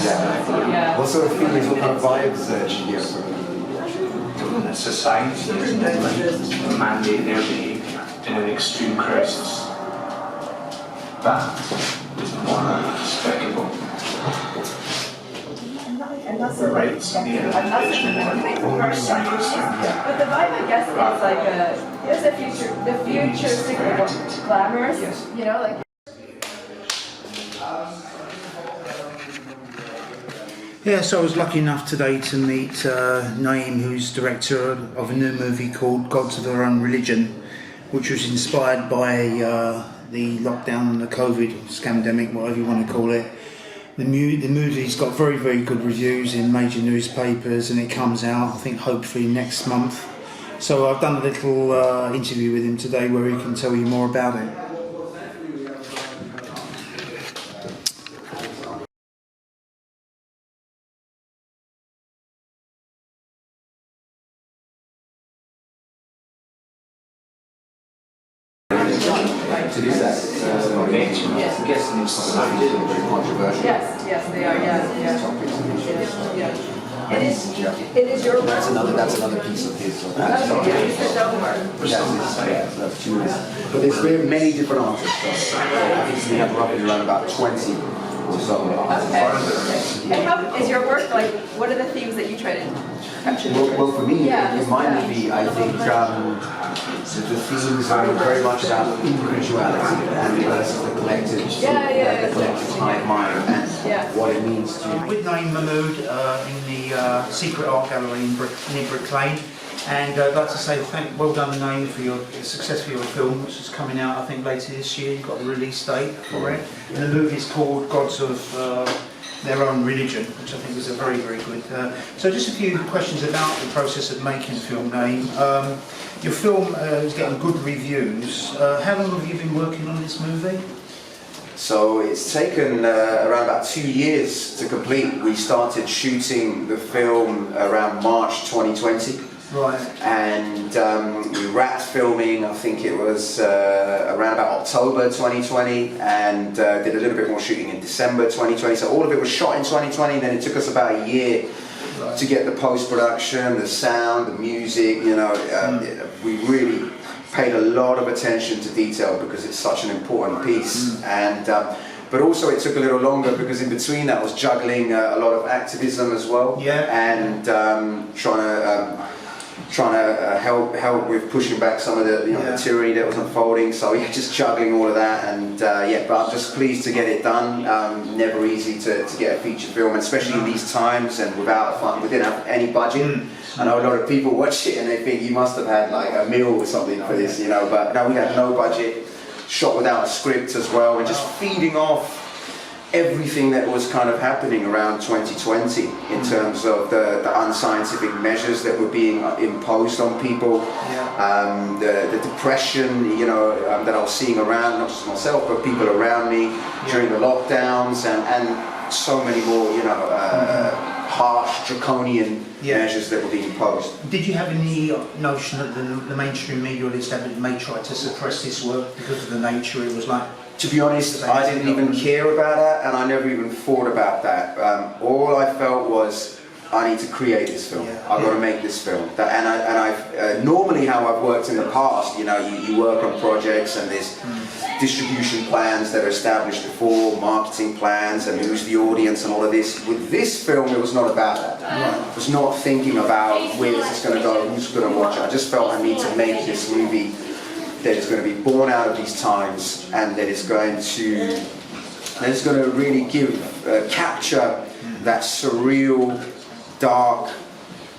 Yeah. What sort of feelings, what kind of vibes did you get from it? Society is mandating their behaviour in an extreme crisis. That is more despicable. And that's the rights of the But the vibe, I guess, is like the futuristic, glamorous, you know, like. Yeah, so I was lucky enough today to meet Naeem, who's director of a new movie called Gods of Their Own Religion, which was inspired by the lockdown and the COVID scamdemic, whatever you want to call it. The movie's got very, very good reviews in major newspapers, and it comes out, I think, hopefully next month. So I've done a little interview with him today where he can tell you more about it. To do that, Yes. I'm guessing it's very controversial. Yes, they are. It is your work. That's another piece of his. That's his own work. That's true. But there's very many different artists. So I think we have roughly around about 20 or so. Okay. And how is your work like? What are the themes that you try to capture? Well, for me, in my movie, I think the themes are very much about individuality and versus the collective, the collective hive mind, and what it means to. With Naeem Mahmood in the Secret Art Gallery near Brick Lane, and I'd like to say well done, Naeem, for the success of your film, which is coming out I think later this year. You've got a release date for it, and the movie's called Gods of Their Own Religion, which I think is a very, very good. So just a few questions about the process of making the film, Naeem. Your film is getting good reviews. How long have you been working on this movie? So it's taken around about 2 years to complete. We started shooting the film around March 2020. Right. And we wrapped filming, I think it was around about October 2020, and did a little bit more shooting in December 2020. So all of it was shot in 2020, then it took us about a year to get the post-production, the sound, the music, you know. We really paid a lot of attention to detail because it's such an important piece. And but also it took a little longer because in between that was juggling a lot of activism as well, and trying to help with pushing back some of the the tyranny that was unfolding. So yeah, just juggling all of that, and but I'm just pleased to get it done. Never easy to get a feature film, especially in these times and without fun. We didn't have any budget. I know a lot of people watch it and they think you must have had like a meal or something for this, you know. But no, we had no budget. Shot without a script as well, and just feeding off everything that was kind of happening around 2020 in terms of the unscientific measures that were being imposed on people, the depression, that I was seeing around, not just myself, but people around me during the lockdowns, and so many more, harsh, draconian measures that were being imposed. Did you have any notion that the mainstream media or the establishment may try to suppress this work because of the nature? It was like, to be honest, I didn't even care about that, and I never even thought about that. All I felt was, I need to create this film. I've got to make this film. Normally how I've worked in the past, you work on projects and there's distribution plans that are established before, marketing plans, and who's the audience and all of this. With this film, it was not about that. I was not thinking about where is this going to go, who's going to watch it. I just felt I need to make this movie that is going to be born out of these times, and that is going to really capture that surreal, dark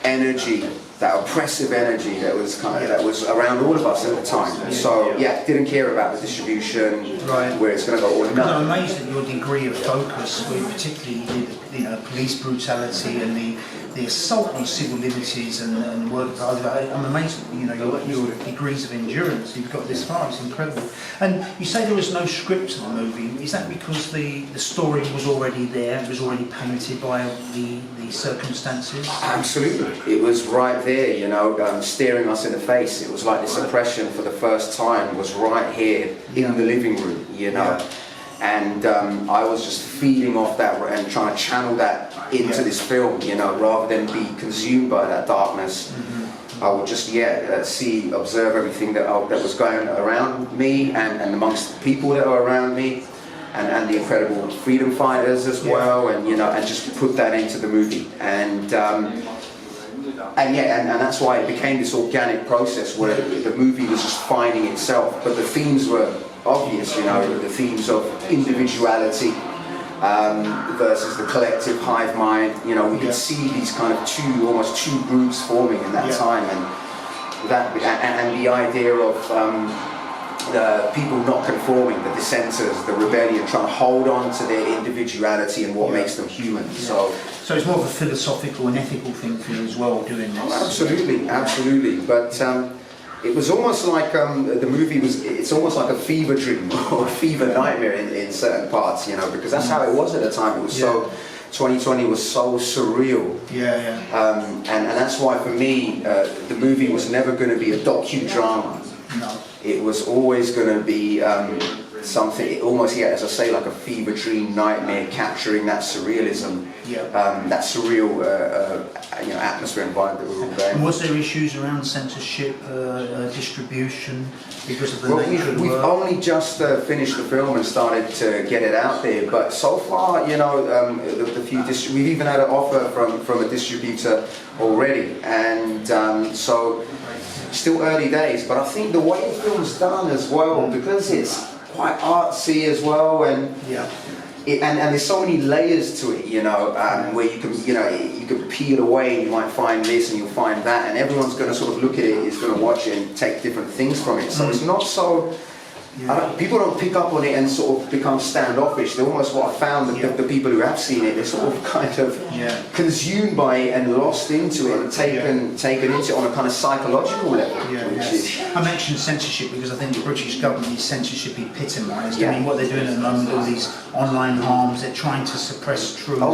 energy, that oppressive energy that was that was around all of us at the time. So didn't care about the distribution, where it's going to go or not. I'm amazed at your degree of focus, with particularly police brutality and the assault on civil liberties and work. I'm amazed at your degrees of endurance. You've got this far. It's incredible. And you say there was no script to the movie. Is that because the story was already there? It was already painted by the circumstances? Absolutely. It was right there, staring us in the face. It was like this oppression for the first time was right here in the living room, And I was just feeding off that and trying to channel that into this film, you know, rather than be consumed by that darkness. I would just, observe everything that was going around me and amongst the people that are around me, and the incredible freedom fighters as well, and you know, and just put that into the movie. And that's why it became this organic process where the movie was just finding itself, but the themes were obvious, you know, the themes of individuality versus the collective hive mind. You know, we could see these kind of almost two groups forming in that time, and the idea of the people not conforming, the dissenters, the rebellion, trying to hold on to their individuality and what makes them human. So it's more of a philosophical and ethical thing for you as well, doing this. Absolutely. But it was almost like the movie it's almost like a fever dream or a fever nightmare in certain parts, you know, because that's how it was at the time. It was so, 2020 was so surreal. And that's why for me, the movie was never going to be a docudrama. No. It was always going to be something, almost, as I say, like a fever dream nightmare, capturing that surrealism, that surreal atmosphere and vibe that we were all going. And was there issues around censorship, distribution, because of the nature of the we've work? only just finished the film and started to get it out there, but so far, you know, we've even had an offer from a distributor already, and so still early days. But I think the way the film's done as well, because it's quite artsy as well, and and there's so many layers to it, you know, where you can peel away and you might find this and you'll find that, and everyone's going to sort of look at it, is going to watch it and take different things from it. So it's not so. People don't pick up on it and sort of become standoffish. They're almost, what I found, the people who have seen it, they're sort of kind of consumed by it and lost into it and taken into it on a kind of psychological level. I mentioned censorship because I think the British government is censorship epitomised. I mean, what they're doing at the moment, all these online harms, they're trying to suppress truth. I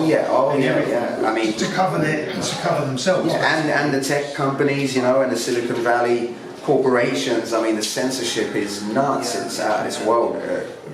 mean, to cover themselves. And the tech companies, you know, and the Silicon Valley corporations, I mean, the censorship is nuts. It's out of this world,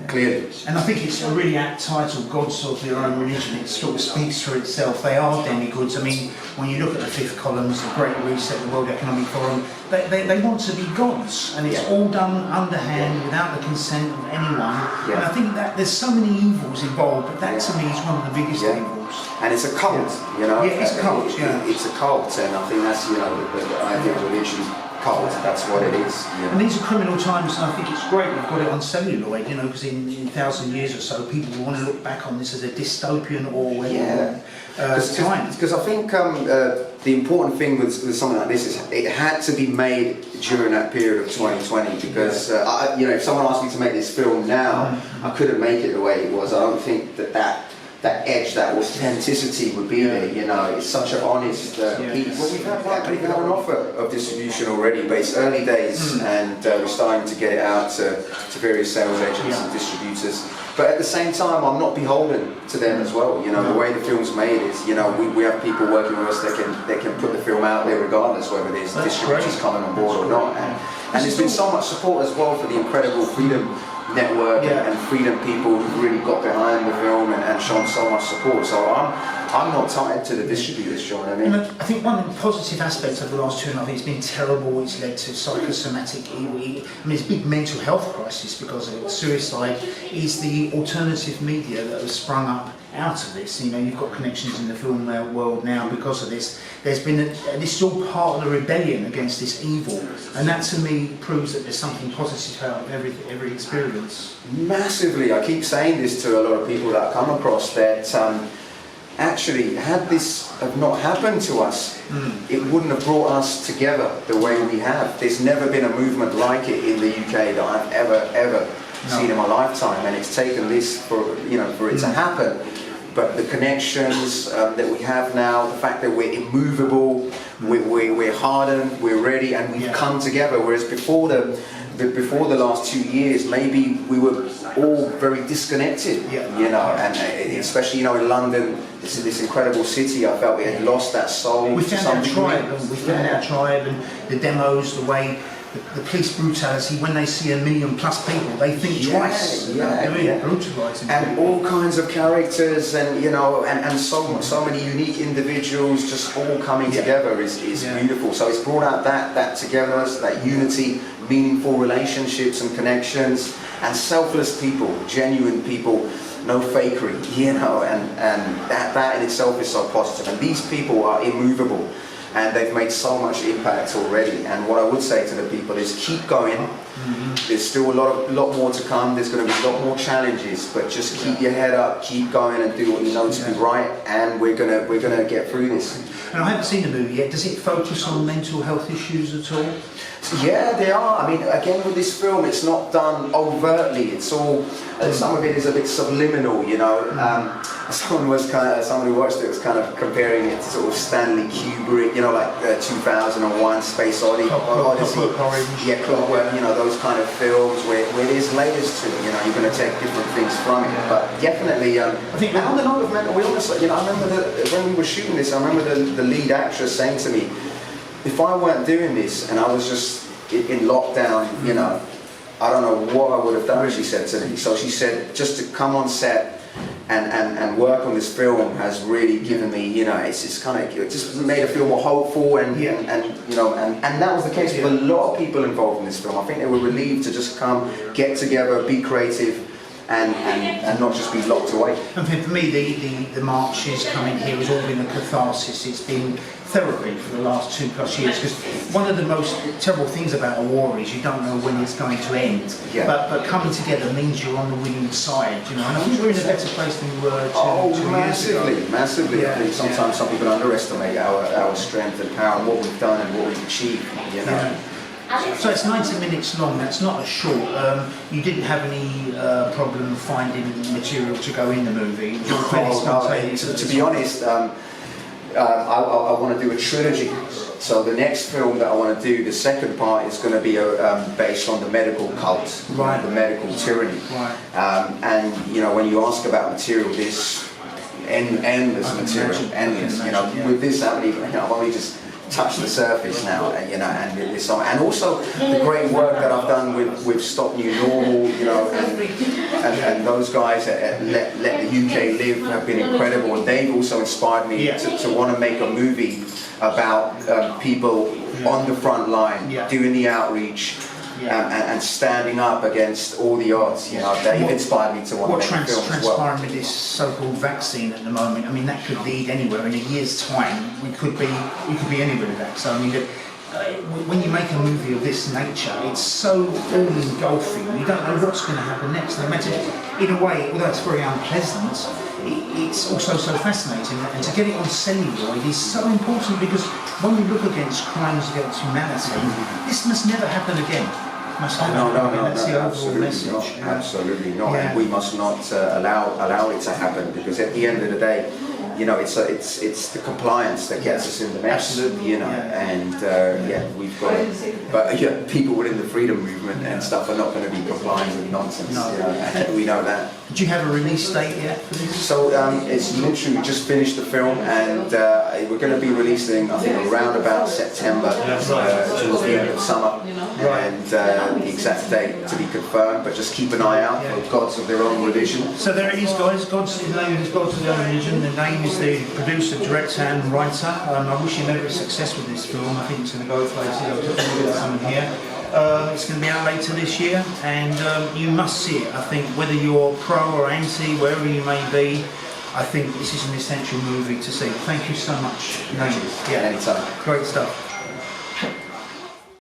clearly. And I think it's a really apt title, Gods of Their Own Religion. It sort of speaks for itself. They are demigods. I mean, when you look at the fifth columns, the Great Reset, the World Economic Forum, they want to be gods, and it's all done underhand, without the consent of anyone. And I think that there's so many evils involved, but that to me is one of the biggest evils. And it's a cult, you know. Yeah, it's a cult, It's a cult, and I think that's, you know, the idea of religion. Cult, that's what it is. And these are criminal times, and I think it's great we've got it on celluloid, you know, because in 1,000 years or so, people will want to look back on this as a dystopian Orwellian time. Because I think the important thing with something like this is it had to be made during that period of 2020, because if someone asked me to make this film now, I couldn't make it the way it was. I don't think that edge, that authenticity would be there, you know. It's such an honest piece. Well, we've had an offer of distribution already, but it's early days, and we're starting to get it out to various sales agents and distributors. But at the same time, I'm not beholden to them as well. You know, the way the film's made is, you know, we have people working with us that can put the film out there regardless whether there's distributors coming on board or not. And there's been so much support as well for the incredible Freedom Network and Freedom people who've really got behind the film and shown so much support. So I'm not tied to the distributors, Sean. I mean, I think one positive aspect of the last 2.5 years, it's been terrible. It's led to psychosomatic it's a big mental health crisis because of it. Suicide is the alternative media that has sprung up out of this. You know, you've got connections in the film world now because of this. There's been this is all part of the rebellion against this evil, and that to me proves that there's something positive out of every experience. Massively. I keep saying this to a lot of people that I come across, that actually, had this have not happened to us, it wouldn't have brought us together the way we have. There's never been a movement like it in the UK that I've ever seen in my lifetime, and it's taken this for it to happen. But the connections that we have now, the fact that we're immovable, we're hardened, we're ready, and we've come together. Whereas before the last 2 years, maybe we were all very disconnected, you know, and especially, you know, in London, this incredible city, I felt we had lost that soul. We found our tribe, and the demos, the way the police brutality, when they see 1 million plus people, they think twice. They're really brutalising. And all kinds of characters, and you know, and so many unique individuals just all coming together is beautiful. So it's brought out that togetherness, that unity, meaningful relationships and connections, and selfless people, genuine people, no fakery, you know, and that in itself is so positive. And these people are immovable, and they've made so much impact already. And what I would say to the people is keep going. There's still a lot more to come. There's going to be a lot more challenges, but just keep your head up, keep going, and do what you know to be right. And we're gonna get through this. And I haven't seen the movie yet. Does it focus on mental health issues at all? Yeah, they are. I mean, again, with this film, it's not done overtly. It's all, some of it is a bit subliminal, you know. Someone who watched it was kind of comparing it to sort of Stanley Kubrick, you know, like 2001: Space Odyssey. Yeah, Clockwork, you know, those kind of films where there's layers to it. You know, you're going to take different things from it. But definitely, I think on the note of mental illness, you know, I remember when we were shooting this, I remember the lead actress saying to me, if I weren't doing this and I was just in lockdown, you know, I don't know what I would have done, she said to me. So she said, just to come on set and work on this film has really given me, you know, it's kind of, it just made her feel more hopeful, and you know, and that was the case with a lot of people involved in this film. I think they were relieved to just come, get together, be creative, and not just be locked away. And for me, the marches coming here has all been a catharsis. It's been therapy for the last 2+ years, because one of the most terrible things about a war is you don't know when it's going to end. But coming together means you're on the winning side, you know. And I think we're in a better place than we were two years ago. Massively. I think sometimes some people underestimate our strength and power and what we've done and what we've achieved, you know. So it's 90 minutes long. That's not a short. You didn't have any problem finding material to go in the movie. It was all fairly spontaneous. To be honest, I want to do a trilogy. So the next film that I want to do, the second part, is going to be based on the medical cult, the medical tyranny. And you know, when you ask about material, there's endless material, endless. You know, with this, I've only just touched the surface now, you know, and also the great work that I've done with Stop New Normal, you know, and those guys that let the UK Live have been incredible, and they've also inspired me to want to make a movie about people on the front line doing the outreach. And standing up against all the odds, you know, they've inspired me to want to make a film as well. What's transpiring with this so-called vaccine at the moment, I mean, that could lead anywhere. In a year's time, we could be anywhere with that. So I mean, when you make a movie of this nature, it's so all-engulfing. You don't know what's going to happen next. No matter, in a way, although it's very unpleasant, it's also so fascinating. And to get it on celluloid is so important, because when we look against crimes against humanity, this must never happen again. No, that's the overall message. Absolutely not. And we must not allow it to happen, because at the end of the day, you know, it's the compliance that gets us in the mess. Absolutely. You know, and we've got it. But people within the freedom movement and stuff are not going to be complying with nonsense. No. You know, and we know that. Do you have a release date yet for this? So it's literally, we just finished the film, and we're going to be releasing, I think, around about September, towards the end of summer, and the exact date to be confirmed. But just keep an eye out for Gods of Their Own Religion. So there it is, guys. The name is Gods of Their Own Religion. The name is the producer, director, and writer. I wish him every success with this film. I think it's going to go places. I'll definitely get someone here. It's going to be out later this year, and you must see it. I think whether you're pro or anti, wherever you may be, I think this is an essential movie to see. Thank you so much. Anytime. Great stuff.